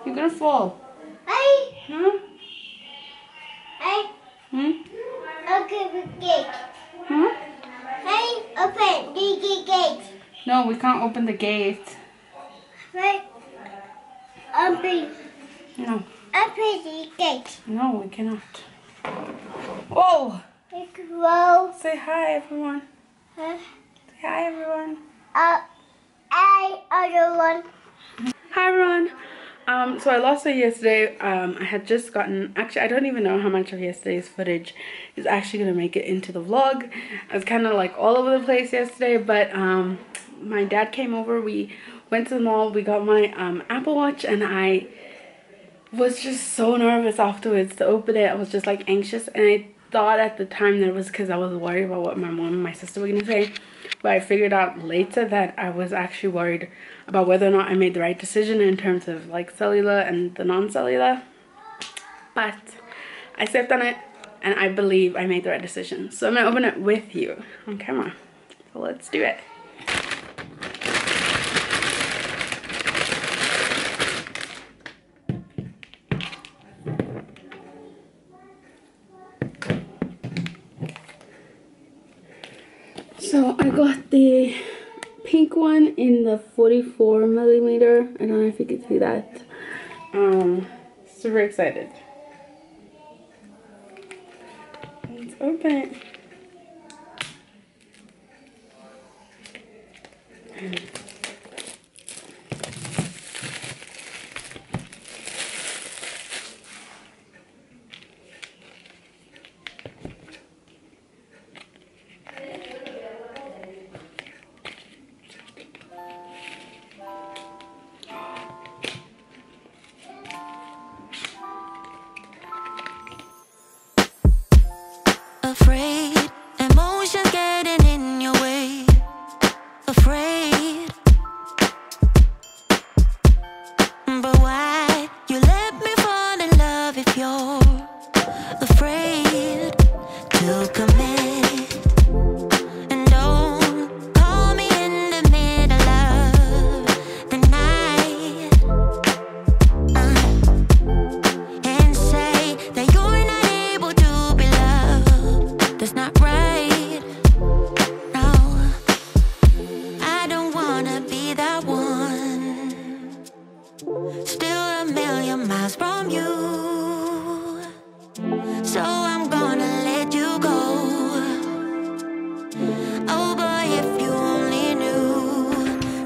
You're gonna fall. Open the gate. Open the gate. No, we can't open the gate. Right. Open. No. Open the gate. No, we cannot. Whoa! Whoa. Say hi, everyone. Huh? Say hi, everyone. Other one. Hi, everyone. So I lost it yesterday. I had just gotten, actually I don't even know how much of yesterday's footage is actually going to make it into the vlog. I was kind of like all over the place yesterday, but my dad came over, we went to the mall, we got my Apple Watch, and I was just so nervous afterwards to open it. I was just like anxious, and I thought at the time that it was because I was worried about what my mom and my sister were going to say, but I figured out later that I was actually worried about whether or not I made the right decision in terms of like cellular and the non-cellular. But I stepped on it and I believe I made the right decision. So I'm gonna open it with you on camera. So let's do it. So I got the pink one in the 44mm. I don't know if you can see that. Super excited. Let's open it. Afraid, emotions getting in your way. Afraid, but why you let me fall in love if you're afraid to commit? And don't call me in the middle of the night and say that you're not able to be loved. That's not right. No, I don't wanna be that one. Still a million miles from you. So I'm gonna let you go. Oh boy, if you only knew.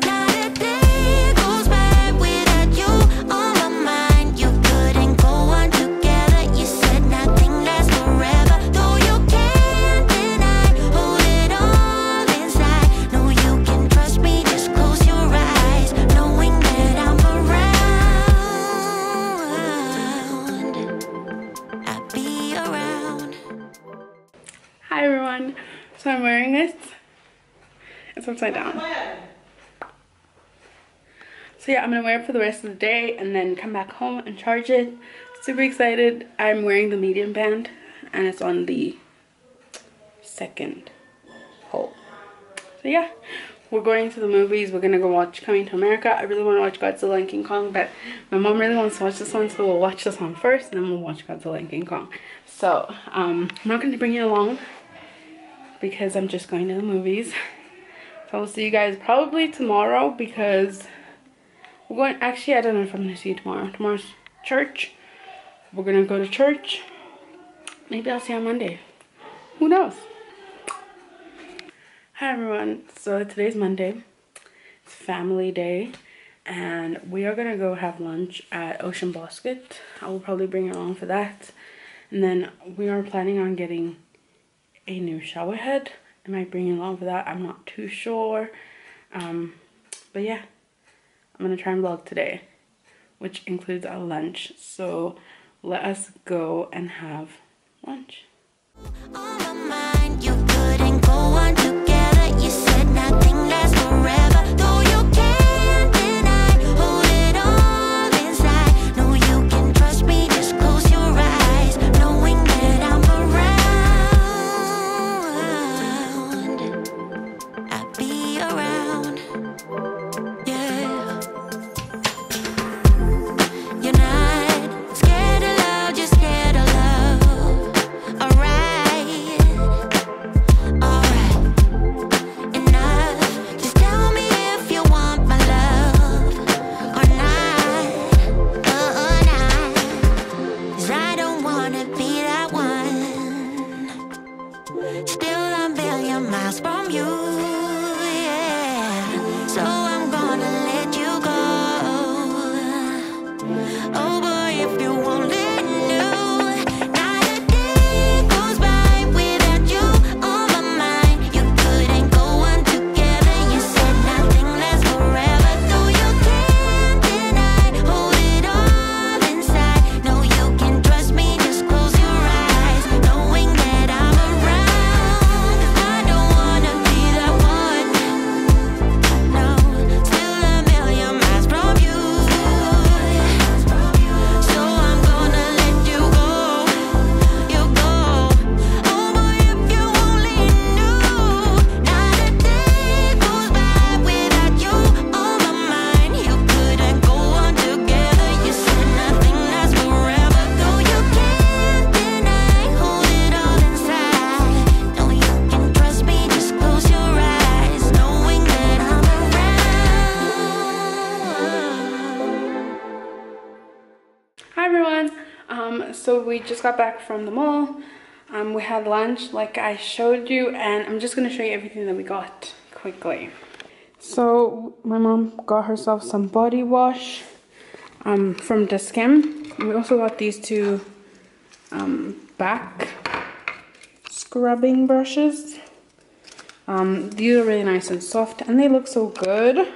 Not a day goes by without you on my mind. You couldn't go on together. You said nothing lasts forever. Though you can't deny, hold it all inside. No, you can trust me, just close your eyes, knowing that I'm around. I'll be around. Hi everyone. So I'm wearing it. It's upside down. So yeah, I'm gonna wear it for the rest of the day and then come back home and charge it. Super excited. I'm wearing the medium band and it's on the second hole. So yeah, we're going to the movies. We're gonna go watch Coming to America. I really want to watch Godzilla and King Kong, but my mom really wants to watch this one, so we'll watch this one first and then we'll watch Godzilla and King Kong. So I'm not going to bring you along because I'm just going to the movies. So I'll see you guys probably tomorrow because we're going, actually I don't know if I'm going to see you tomorrow. Tomorrow's church. We're going to go to church. Maybe I'll see you on Monday. Who knows? Hi everyone. So today's Monday. It's family day. And we are going to go have lunch at Ocean Basket. I will probably bring you along for that. And then we are planning on getting a new shower head. I might bring you along for that. I'm not too sure. But yeah, I'm going to try and vlog today, which includes our lunch. So let us go and have lunch. On my mind, you couldn't go on together. You said nothing lasts forever. Though you can't deny, hold it all inside. No, you can trust me, just close your eyes, knowing that I'm around. still a million miles from you. Yeah, so I'm gonna let you go. Oh boy, if you only knew, not a day goes by without you on my mind. You couldn't go on together. You said nothing lasts forever, though you can't deny. Hold it all inside. No, you can trust me. Just close your eyes, knowing that I'm around. 'Cause I don't wanna be that one. No, still a million miles from you. So I'm gonna let you go. You go. Oh boy, if you only knew, not a day goes by without you on my mind. You couldn't go on together. You said nothing lasts forever, though you can't deny. Hold it all inside. No, you can trust me. Just close your eyes, knowing that I'm around. Hi everyone. So we just got back from the mall. We had lunch like I showed you, and I'm just gonna show you everything that we got quickly. So my mom got herself some body wash from Discam. We also got these two back scrubbing brushes. These are really nice and soft, and they look so good.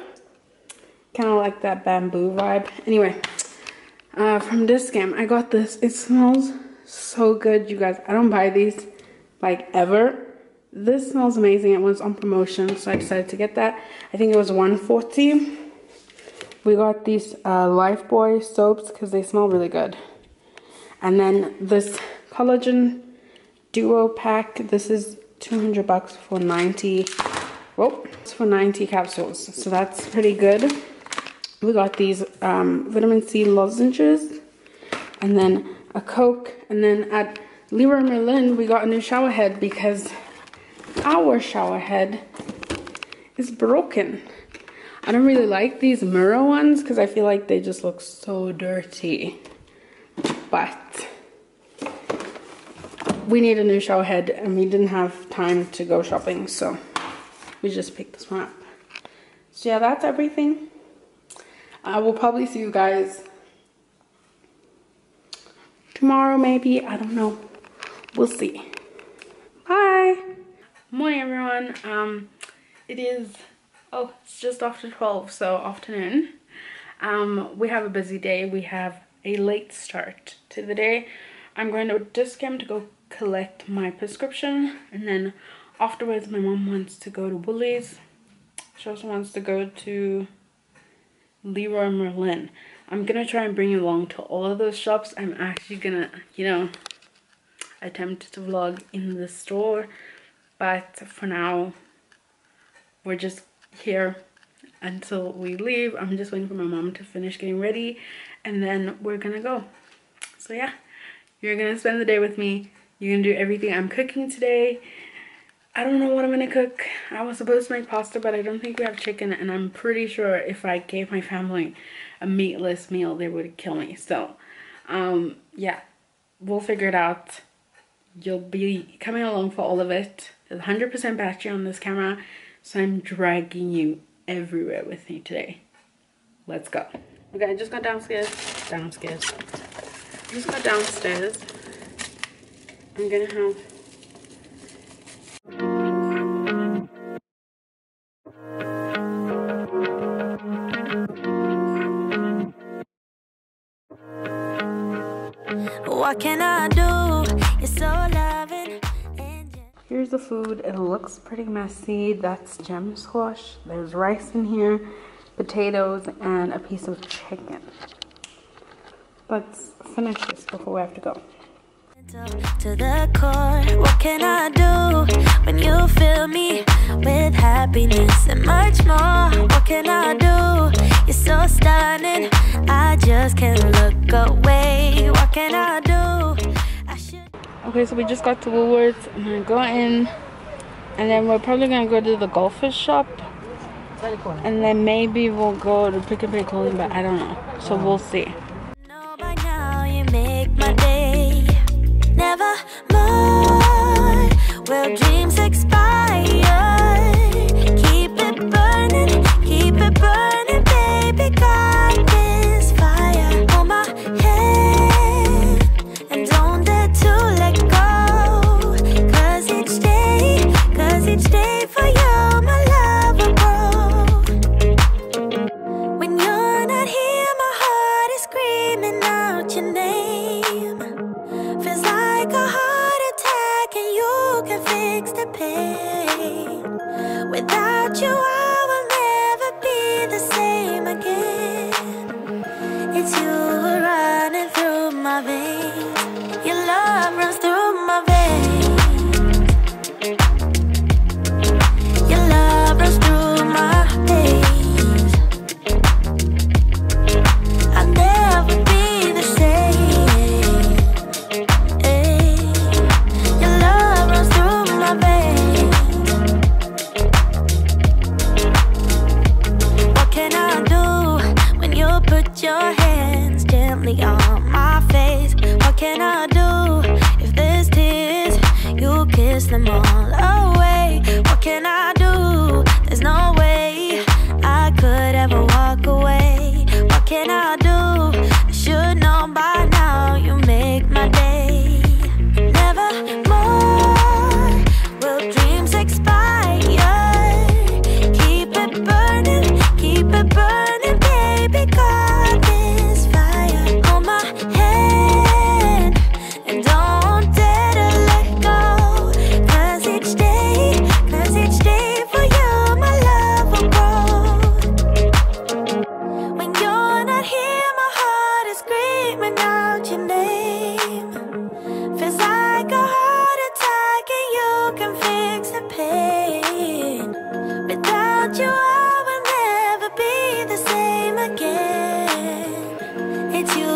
Kind of like that bamboo vibe. Anyway, from Discam, I got this. It smells so good, you guys. I don't buy these like ever. This smells amazing. It was on promotion, so I decided to get that. I think it was $140. We got these Lifebuoy soaps because they smell really good. And then this collagen duo pack. This is $200 for 90. Whoa, it's for 90 capsules. So that's pretty good. We got these vitamin C lozenges, and then a Coke, and then at Leroy Merlin we got a new shower head because our shower head is broken. I don't really like these mirror ones because I feel like they just look so dirty, but we need a new shower head and we didn't have time to go shopping, so we just picked this one up. So yeah, that's everything. I will probably see you guys tomorrow, maybe. I don't know. We'll see. Bye. Morning, everyone. It is, oh, it's just after 12, so afternoon. We have a busy day. We have a late start to the day. I'm going to Discam to go collect my prescription, and then afterwards my mom wants to go to Woolies. She also wants to go to Leroy Merlin. I'm gonna try and bring you along to all of those shops. I'm actually gonna, you know, attempt to vlog in the store, but for now we're just here until we leave. I'm just waiting for my mom to finish getting ready, and then we're gonna go. So yeah, you're gonna spend the day with me. You're gonna do everything. I'm cooking today. I don't know what I'm gonna cook. I was supposed to make pasta, but I don't think we have chicken, and I'm pretty sure if I gave my family a meatless meal, they would kill me. So yeah, we'll figure it out. You'll be coming along for all of it. There's 100% battery on this camera, so I'm dragging you everywhere with me today. Let's go. Okay, I just got downstairs. I'm gonna have What can I do? You're so loving. Here's the food. It looks pretty messy. That's gem squash. There's rice in here, potatoes, and a piece of chicken. Let's finish this before we have to go. To the core, what can I do when you fill me with happiness and much more? What can I do? You're so stunning, I just can't look away. What can I do? Okay, so we just got to Woolworths. I'm gonna go in, and then we're probably gonna go to the Goldfish shop, and then maybe we'll go to Pick and Pay Clothing, but I don't know. So we'll see. By now you make my day. Never more will fix the pain. Without you, I will never be the same again. It's you running through my veins. Your love runs through my veins. Your love runs through my veins. I'll never be the same. Your love runs through my veins. What can I do when you put your hands gently on my face? What can I do if there's tears? You kiss them all away. What can I do? There's no way I could ever walk away. What can I do? I should know by now. You make my day. Never more will dreams expire. Keep it burning, baby. God is fire. Hold my hand and don't dare to let go. 'Cause each day for you, my love will grow. When you're not here, my heart is screaming out your name. Feels like a heart attack and you can fix the pain. Without you, I will never be the same again. It's you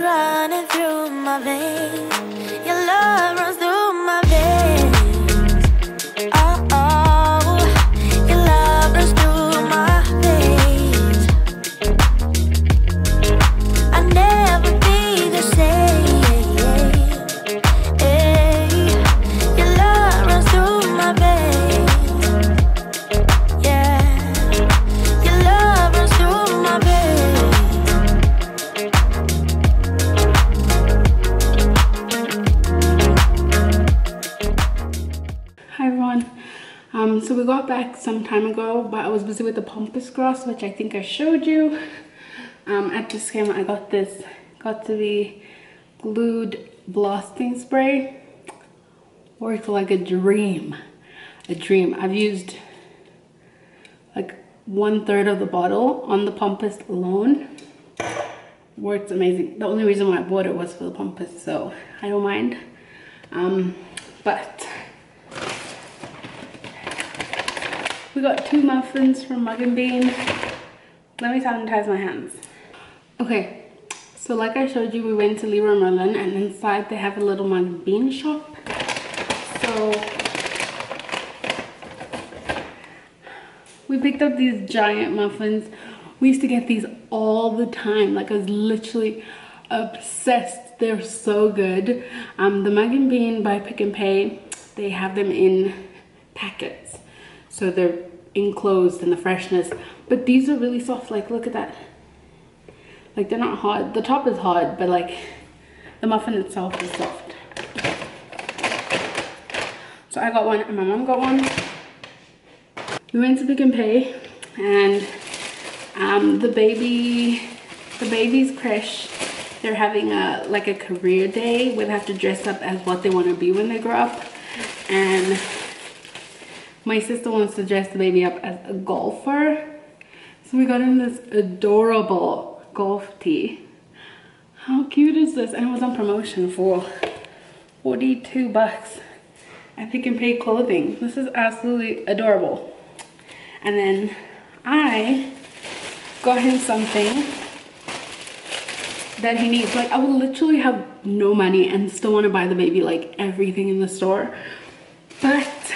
running through my veins. Your love runs through my veins. Oh, your love runs through my veins. I'll never be the same. Your love runs through my veins. Yeah, your love runs through my veins. Hi everyone. So we got back some time ago, but I was busy with the pampas grass, which I think I showed you. At this came, I got this got to be glued blasting spray. Worked like a dream. I've used like 1/3 of the bottle on the pampas alone. Works amazing. The only reason why I bought it was for the pampas, so I don't mind. But we got 2 muffins from Mug and Bean. Let me sanitize my hands. Okay, so like I showed you, we went to Leroy Merlin, and inside they have a little Mug and Bean shop. So we picked up these giant muffins. We used to get these all the time. Like, I was literally obsessed. They're so good. The Mug and Bean by Pick and Pay, they have them in packets, so they're enclosed in the freshness, but these are really soft. Like, look at that. Like, they're not hard. The top is hard, but like the muffin itself is soft. So I got one and my mom got one. We went to Pick and Pay, and the baby's creche, they're having a career day where they have to dress up as what they want to be when they grow up. And my sister wants to dress the baby up as a golfer, so we got him this adorable golf tee. How cute is this? And it was on promotion for 42 bucks at Pick and Pay Clothing. This is absolutely adorable. And then I got him something that he needs. Like, I would literally have no money and still want to buy the baby like everything in the store, but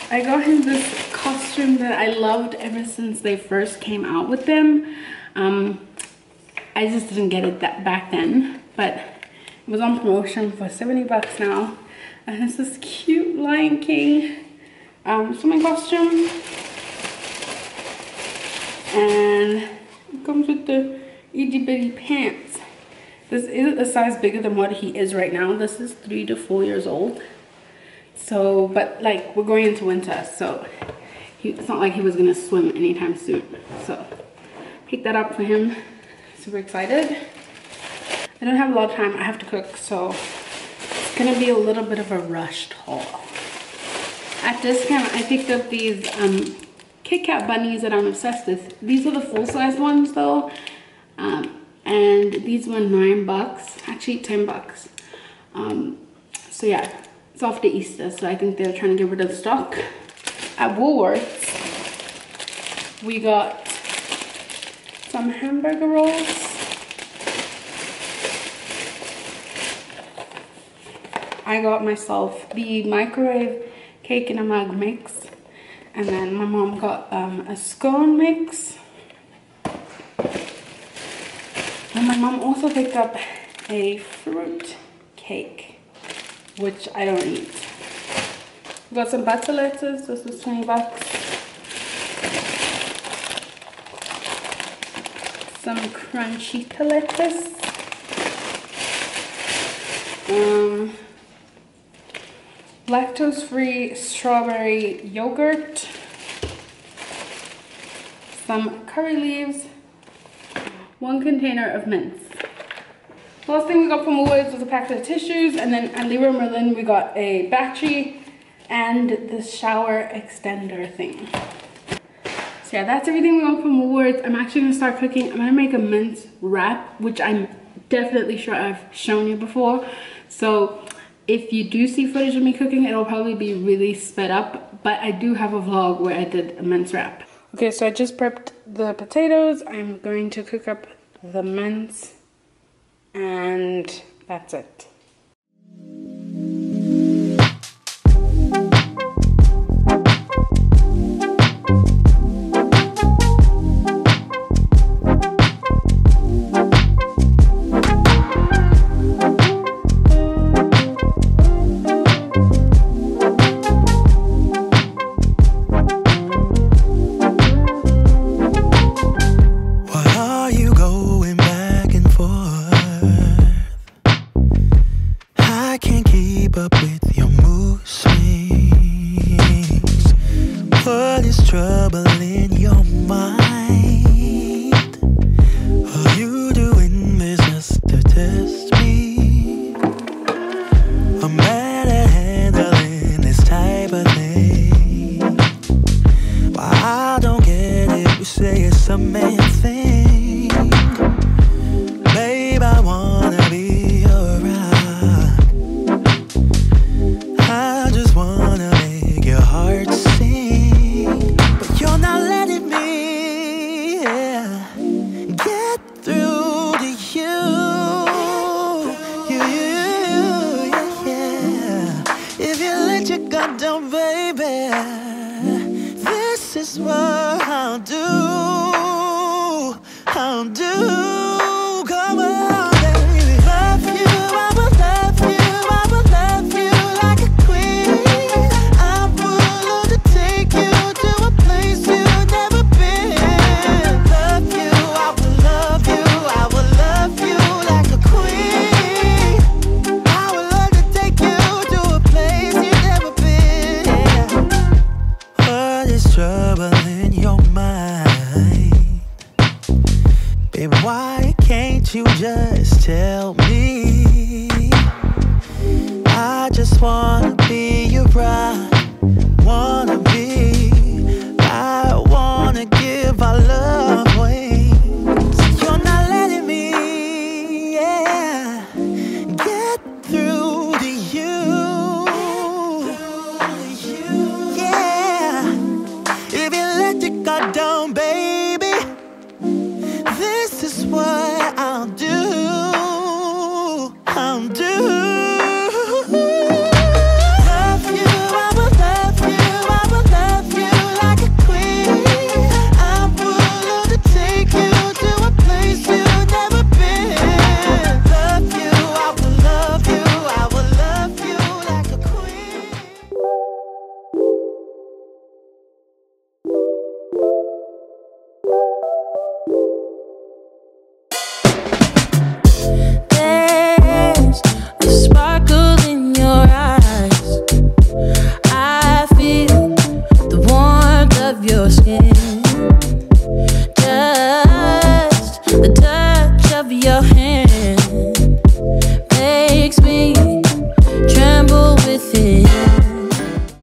I got him this costume that I loved ever since they first came out with them. I just didn't get it back then, but it was on promotion for 70 bucks now. And it's this cute Lion King swimming costume. And it comes with the itty bitty pants. This is a size bigger than what he is right now. This is 3 to 4 years old. So, but like, we're going into winter, so it's not like he was gonna swim anytime soon. So picked that up for him. Super excited. I don't have a lot of time. I have to cook, so it's gonna be a little bit of a rushed haul. At discount, I picked up these Kit Kat bunnies that I'm obsessed with. These are the full-size ones though, and these were $9, actually $10. So yeah, it's after Easter, so I think they're trying to get rid of the stock. At Woolworths, we got some hamburger rolls. I got myself the microwave cake in a mug mix, and then my mom got a scone mix, and my mom also picked up a fruit cake, which I don't eat. We got some butter lettuce. This was $20. Some crunchy lettuce. Lactose-free strawberry yogurt, some curry leaves, 1 container of mints. Last thing we got from Woolworths was a packet of tissues, and then at Leroy Merlin we got a battery and the shower extender thing. So yeah, that's everything we got from Woolworths. I'm actually gonna start cooking. I'm gonna make a mince wrap, which I'm definitely sure I've shown you before. So if you do see footage of me cooking, it'll probably be really sped up, but I do have a vlog where I did a mince wrap. Okay, so I just prepped the potatoes. I'm going to cook up the mince, and that's it. Baby, why can't you just tell me?